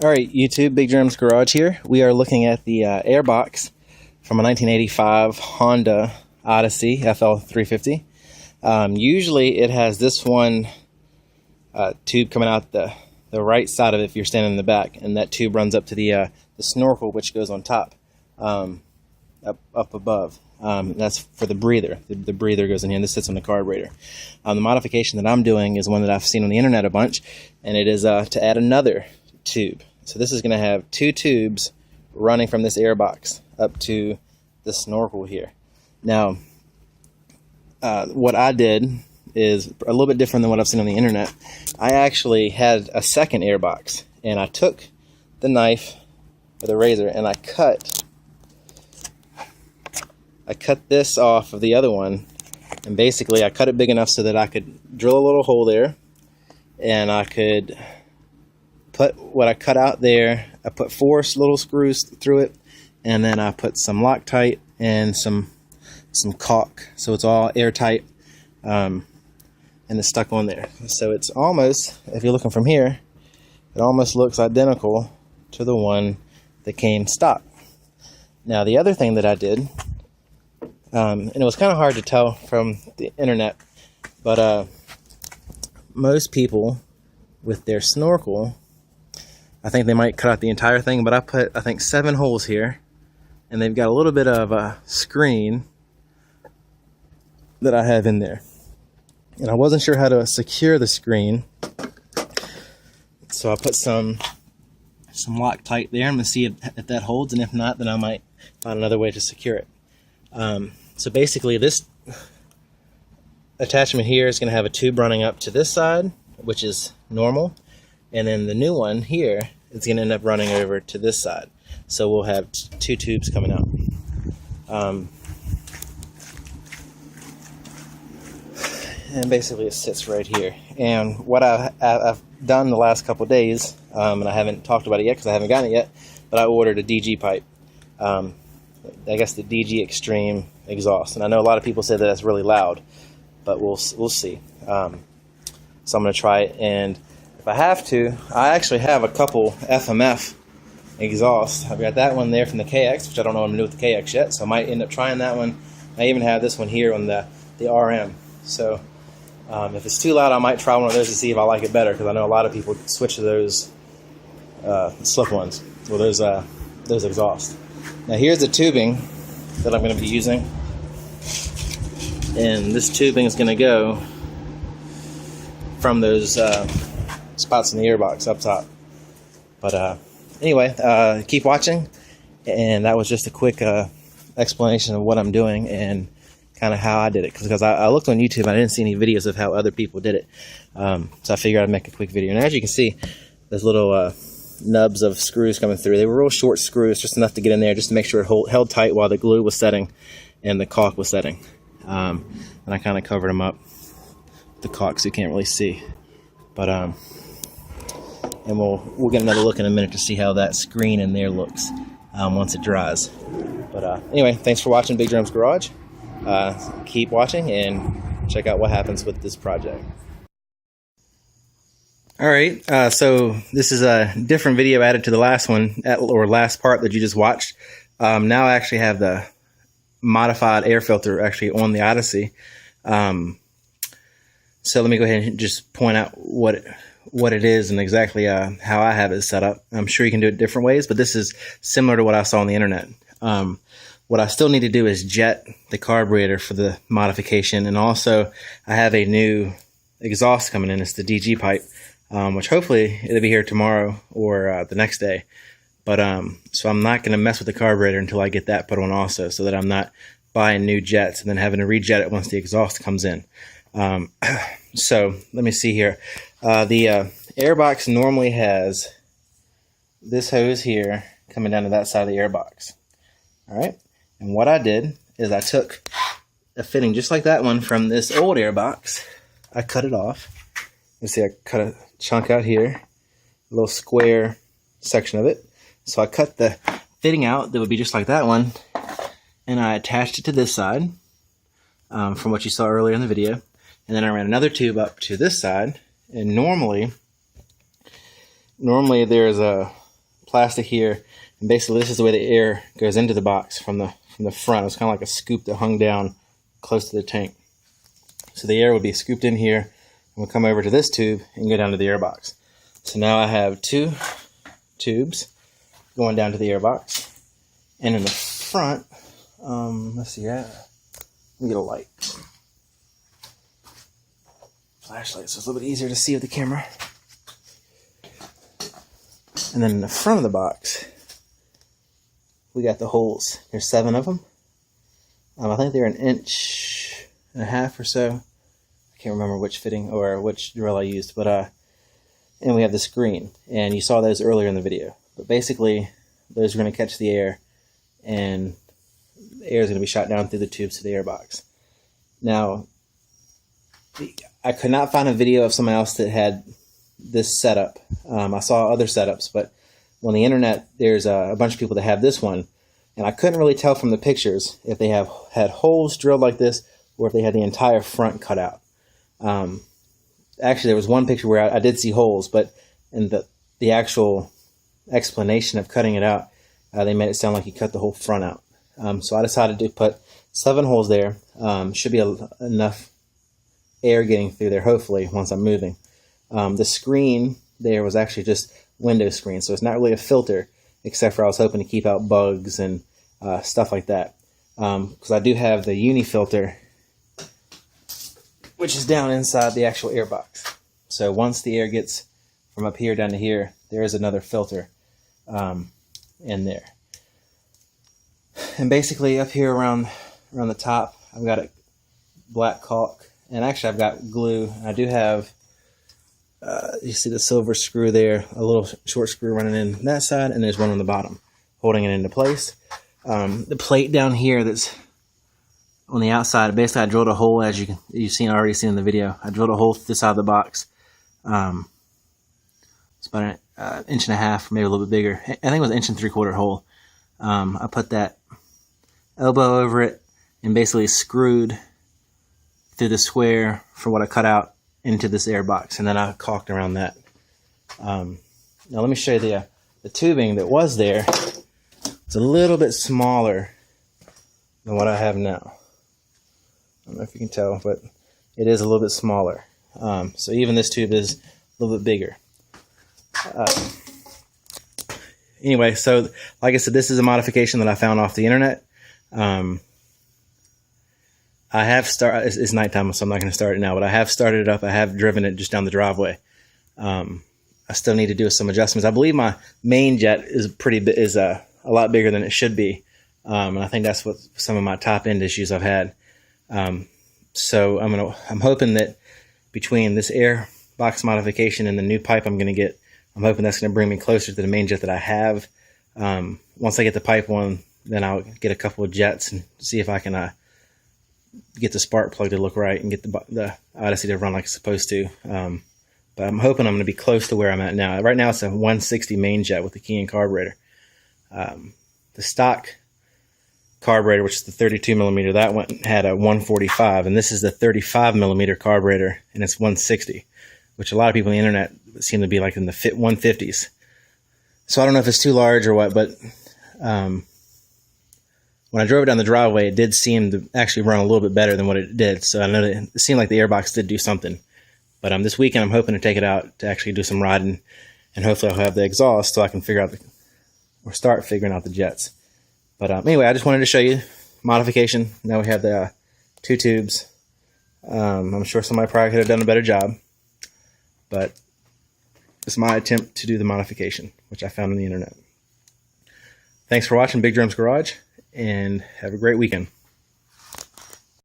Alright, YouTube, Big Drum's Garage here. We are looking at the airbox from a 1985 Honda Odyssey FL350. Usually it has this one tube coming out the right side of it if you're standing in the back, and that tube runs up to the snorkel, which goes on top, up above. That's for the breather. The breather goes in here, and this sits on the carburetor. The modification that I'm doing is one that I've seen on the internet a bunch, and it is to add another tube. So this is going to have two tubes running from this airbox up to the snorkel here. Now, what I did is a little bit different than what I've seen on the internet. I actually had a second airbox, and I took the knife with a razor and I cut this off of the other one, and basically I cut it big enough so that I could drill a little hole there, and I could put what I cut out there. I put 4 little screws through it, and then I put some Loctite and some caulk, so it's all airtight, and it's stuck on there. So it's almost, if you're looking from here, it almost looks identical to the one that came stock. Now the other thing that I did, and it was kind of hard to tell from the internet, but most people with their snorkel, I think they might cut out the entire thing, but I put, I think, 7 holes here, and they've got a little bit of a screen that I have in there. And I wasn't sure how to secure the screen, so I put some Loctite there. I'm going to see if that holds, and if not, then I might find another way to secure it. So basically, this attachment here is going to have a tube running up to this side, which is normal, and then the new one here is going to end up running over to this side. So we'll have 2 tubes coming out. And basically it sits right here. And what I've done the last couple days, and I haven't talked about it yet because I haven't gotten it yet, but I ordered a DG pipe. I guess the DG Extreme exhaust. And I know a lot of people say that that's really loud, but we'll see. So I'm going to try it, and if I have to, I actually have a couple FMF exhausts. I've got that one there from the KX, which I don't know what I'm going to do with the KX yet, so I might end up trying that one. I even have this one here on the RM. So if it's too loud, I might try one of those to see if I like it better, because I know a lot of people switch to those slip ones, or those exhausts. Now here's the tubing that I'm going to be using, and this tubing is going to go from those spots in the airbox up top. But anyway, keep watching, and that was just a quick explanation of what I'm doing and kind of how I did it, because I looked on YouTube and I didn't see any videos of how other people did it, so I figured I'd make a quick video. And as you can see, there's little nubs of screws coming through. They were real short screws, just enough to get in there, just to make sure it held tight while the glue was setting and the caulk was setting. And I kind of covered them up with the caulk so you can't really see. But and we'll get another look in a minute to see how that screen in there looks once it dries. But anyway, thanks for watching Big Drum's Garage. Keep watching and check out what happens with this project. Alright, so this is a different video added to the last one, or last part that you just watched. Now I actually have the modified air filter actually on the Odyssey. So let me go ahead and just point out what it is and exactly how I have it set up. I'm sure you can do it different ways, but this is similar to what I saw on the internet. What I still need to do is jet the carburetor for the modification, and also I have a new exhaust coming in. It's the DG pipe, which hopefully it'll be here tomorrow or the next day. But so I'm not going to mess with the carburetor until I get that put on also, so that I'm not buying new jets and then having to rejet it once the exhaust comes in. So let me see here. The airbox normally has this hose here coming down to that side of the airbox. All right, and what I did is I took a fitting just like that one from this old airbox. I cut it off. You see I cut a chunk out here, a little square section of it. So I cut the fitting out that would be just like that one, and I attached it to this side from what you saw earlier in the video. And then I ran another tube up to this side, and normally there's a plastic here, and basically this is the way the air goes into the box from the front. It's kind of like a scoop that hung down close to the tank. So the air would be scooped in here and will come over to this tube and go down to the air box. So now I have 2 tubes going down to the air box. And in the front, let's see, let me get a light. Flashlight, so it's a little bit easier to see with the camera. And then in the front of the box, we got the holes. There's 7 of them. I think they're 1.5 inches or so. I can't remember which fitting or which drill I used, but and we have the screen, and you saw those earlier in the video. But basically, those are going to catch the air, and the air is going to be shot down through the tubes to the air box. Now, I could not find a video of someone else that had this setup. I saw other setups, but on the internet, there's a bunch of people that have this one, and I couldn't really tell from the pictures if they had holes drilled like this or if they had the entire front cut out. Actually, there was one picture where I did see holes, but in the actual explanation of cutting it out, they made it sound like you cut the whole front out. So I decided to put 7 holes there. Should be enough air getting through there, hopefully, once I'm moving. The screen there was actually just window screen, so it's not really a filter, except for I was hoping to keep out bugs and stuff like that. Because I do have the uni filter, which is down inside the actual air box. So once the air gets from up here down to here, there is another filter in there. And basically up here around the top, I've got a black caulk, and actually I've got glue. I do have, you see the silver screw there, a little short screw running in that side, and there's one on the bottom holding it into place. The plate down here that's on the outside, basically I drilled a hole, as you've already seen in the video. I drilled a hole through the side of the box. It's about an 1.5 inches, maybe a little bit bigger. I think it was 1 3/4 inch hole. I put that elbow over it and basically screwed through the square for what I cut out into this air box, and then I caulked around that. Now let me show you the tubing that was there. It's a little bit smaller than what I have now. I don't know if you can tell, but it is a little bit smaller. So even this tube is a little bit bigger. Anyway, so like I said, this is a modification that I found off the internet. I have started, it's nighttime, so I'm not going to start it now, but I have started it up. I have driven it just down the driveway. I still need to do some adjustments. I believe my main jet is a lot bigger than it should be. And I think that's what some of my top end issues I've had. So I'm hoping that between this air box modification and the new pipe I'm going to get, I'm hoping that's going to bring me closer to the main jet that I have. Once I get the pipe one, then I'll get a couple of jets and see if I can get the spark plug to look right and get the Odyssey to run like it's supposed to. But I'm hoping I'm going to be close to where I'm at now. Right now it's a 160 main jet with the key and carburetor. The stock carburetor, which is the 32 millimeter, that one had a 145, and this is the 35 millimeter carburetor, and it's 160, which a lot of people on the internet seem to be like in the 150s. So I don't know if it's too large or what, but when I drove it down the driveway, it did seem to actually run a little bit better than what it did. So I know that it seemed like the airbox did do something. But this weekend, I'm hoping to take it out to actually do some riding, and hopefully I'll have the exhaust so I can start figuring out the jets. But anyway, I just wanted to show you modification. Now we have the 2 tubes. I'm sure somebody probably could have done a better job, but it's my attempt to do the modification, which I found on the internet. Thanks for watching Big Drum's Garage, and have a great weekend.